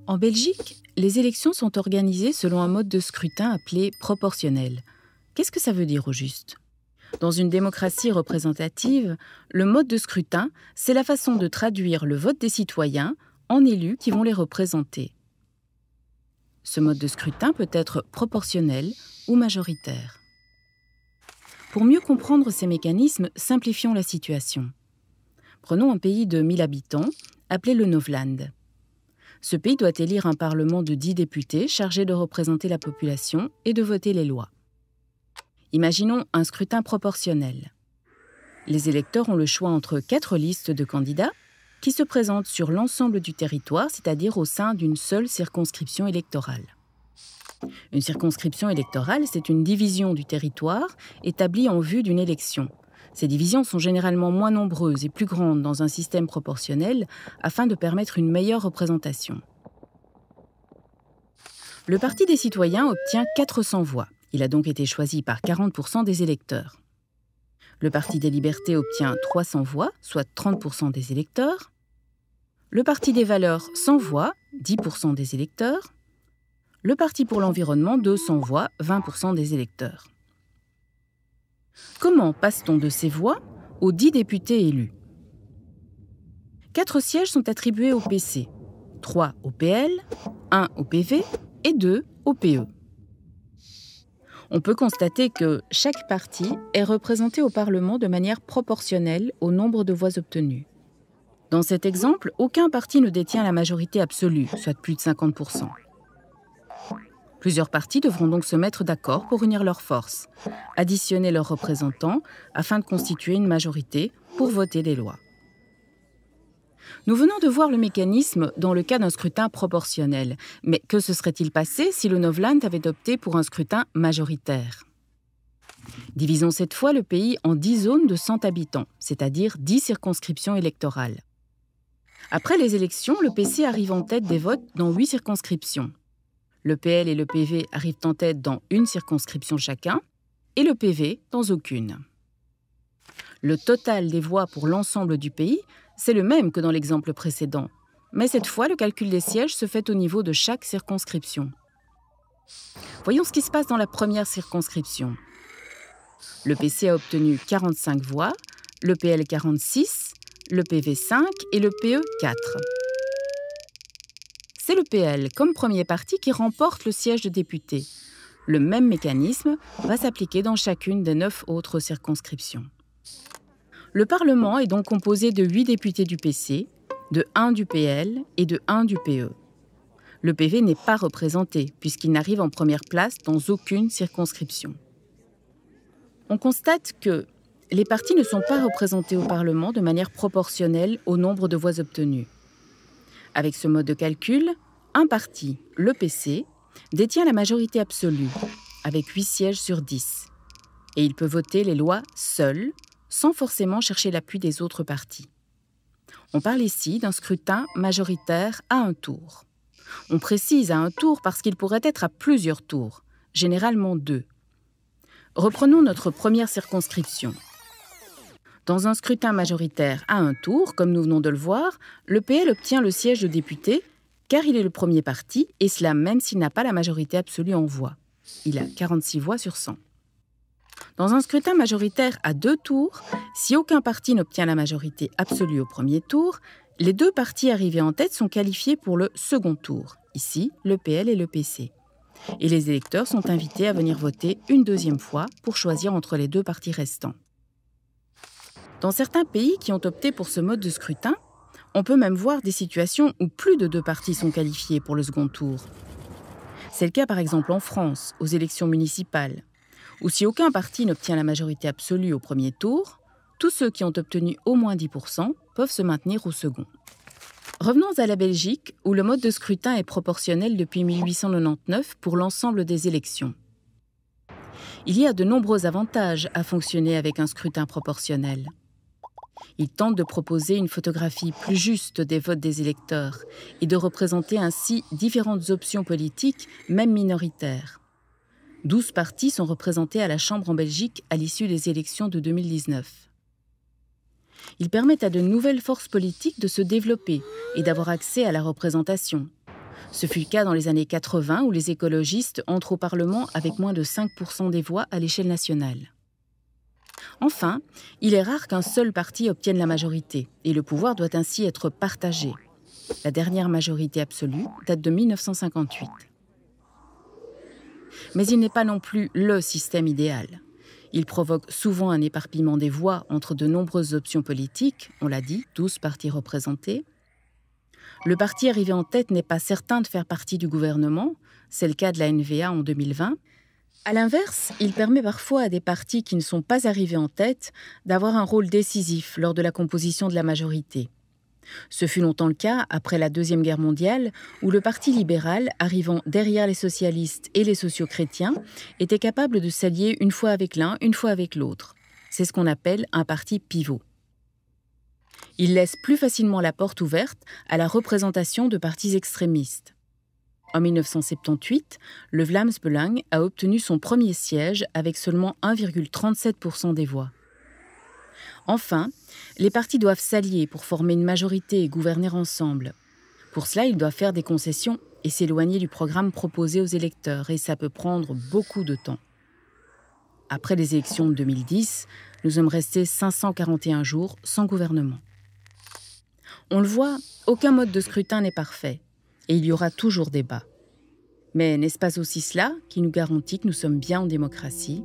En Belgique, les élections sont organisées selon un mode de scrutin appelé proportionnel. Qu'est-ce que ça veut dire au juste ? Dans une démocratie représentative, le mode de scrutin, c'est la façon de traduire le vote des citoyens en élus qui vont les représenter. Ce mode de scrutin peut être proportionnel ou majoritaire. Pour mieux comprendre ces mécanismes, simplifions la situation. Prenons un pays de 1000 habitants, appelé le Novland. Ce pays doit élire un parlement de 10 députés chargés de représenter la population et de voter les lois. Imaginons un scrutin proportionnel. Les électeurs ont le choix entre 4 listes de candidats qui se présentent sur l'ensemble du territoire, c'est-à-dire au sein d'une seule circonscription électorale. Une circonscription électorale, c'est une division du territoire établie en vue d'une élection. Ces divisions sont généralement moins nombreuses et plus grandes dans un système proportionnel afin de permettre une meilleure représentation. Le Parti des citoyens obtient 400 voix. Il a donc été choisi par 40% des électeurs. Le Parti des libertés obtient 300 voix, soit 30% des électeurs. Le Parti des valeurs, 100 voix, 10% des électeurs. Le Parti pour l'environnement, 200 voix, 20% des électeurs. Comment passe-t-on de ces voix aux 10 députés élus ? 4 sièges sont attribués au PC, 3 au PL, 1 au PV et 2 au PE. On peut constater que chaque parti est représenté au Parlement de manière proportionnelle au nombre de voix obtenues. Dans cet exemple, aucun parti ne détient la majorité absolue, soit plus de 50%. Plusieurs partis devront donc se mettre d'accord pour unir leurs forces, additionner leurs représentants afin de constituer une majorité pour voter les lois. Nous venons de voir le mécanisme dans le cas d'un scrutin proportionnel. Mais que se serait-il passé si le Novland avait opté pour un scrutin majoritaire ? Divisons cette fois le pays en 10 zones de 100 habitants, c'est-à-dire 10 circonscriptions électorales. Après les élections, le PC arrive en tête des votes dans 8 circonscriptions. Le PL et le PV arrivent en tête dans une circonscription chacun, et le PV dans aucune. Le total des voix pour l'ensemble du pays, c'est le même que dans l'exemple précédent, mais cette fois, le calcul des sièges se fait au niveau de chaque circonscription. Voyons ce qui se passe dans la première circonscription. Le PC a obtenu 45 voix, le PL 46, le PV 5 et le PE 4. C'est le PL, comme premier parti, qui remporte le siège de député. Le même mécanisme va s'appliquer dans chacune des 9 autres circonscriptions. Le Parlement est donc composé de 8 députés du PC, de 1 du PL et de 1 du PE. Le PV n'est pas représenté, puisqu'il n'arrive en première place dans aucune circonscription. On constate que les partis ne sont pas représentés au Parlement de manière proportionnelle au nombre de voix obtenues. Avec ce mode de calcul, un parti, le PC, détient la majorité absolue, avec 8 sièges sur 10. Et il peut voter les lois seul, sans forcément chercher l'appui des autres partis. On parle ici d'un scrutin majoritaire à un tour. On précise à un tour parce qu'il pourrait être à plusieurs tours, généralement 2. Reprenons notre première circonscription. Dans un scrutin majoritaire à un tour, comme nous venons de le voir, le PL obtient le siège de député car il est le premier parti, et cela même s'il n'a pas la majorité absolue en voix. Il a 46 voix sur 100. Dans un scrutin majoritaire à 2 tours, si aucun parti n'obtient la majorité absolue au premier tour, les 2 partis arrivés en tête sont qualifiés pour le second tour, ici le PL et le PC. Et les électeurs sont invités à venir voter une deuxième fois pour choisir entre les 2 partis restants. Dans certains pays qui ont opté pour ce mode de scrutin, on peut même voir des situations où plus de 2 partis sont qualifiés pour le second tour. C'est le cas par exemple en France, aux élections municipales, où si aucun parti n'obtient la majorité absolue au premier tour, tous ceux qui ont obtenu au moins 10% peuvent se maintenir au second. Revenons à la Belgique, où le mode de scrutin est proportionnel depuis 1899 pour l'ensemble des élections. Il y a de nombreux avantages à fonctionner avec un scrutin proportionnel. Il tente de proposer une photographie plus juste des votes des électeurs et de représenter ainsi différentes options politiques, même minoritaires. 12 partis sont représentés à la Chambre en Belgique à l'issue des élections de 2019. Ils permettent à de nouvelles forces politiques de se développer et d'avoir accès à la représentation. Ce fut le cas dans les années 80 où les écologistes entrent au Parlement avec moins de 5% des voix à l'échelle nationale. Enfin, il est rare qu'un seul parti obtienne la majorité, et le pouvoir doit ainsi être partagé. La dernière majorité absolue date de 1958. Mais il n'est pas non plus le système idéal. Il provoque souvent un éparpillement des voix entre de nombreuses options politiques, on l'a dit, 12 partis représentés. Le parti arrivé en tête n'est pas certain de faire partie du gouvernement, c'est le cas de la NVA en 2020. À l'inverse, il permet parfois à des partis qui ne sont pas arrivés en tête d'avoir un rôle décisif lors de la composition de la majorité. Ce fut longtemps le cas après la Deuxième Guerre mondiale, où le Parti libéral, arrivant derrière les socialistes et les socio-chrétiens, était capable de s'allier une fois avec l'un, une fois avec l'autre. C'est ce qu'on appelle un parti pivot. Il laisse plus facilement la porte ouverte à la représentation de partis extrémistes. En 1978, le Vlaams Belang a obtenu son premier siège avec seulement 1,37% des voix. Enfin, les partis doivent s'allier pour former une majorité et gouverner ensemble. Pour cela, ils doivent faire des concessions et s'éloigner du programme proposé aux électeurs, et ça peut prendre beaucoup de temps. Après les élections de 2010, nous sommes restés 541 jours sans gouvernement. On le voit, aucun mode de scrutin n'est parfait, et il y aura toujours débat. Mais n'est-ce pas aussi cela qui nous garantit que nous sommes bien en démocratie ?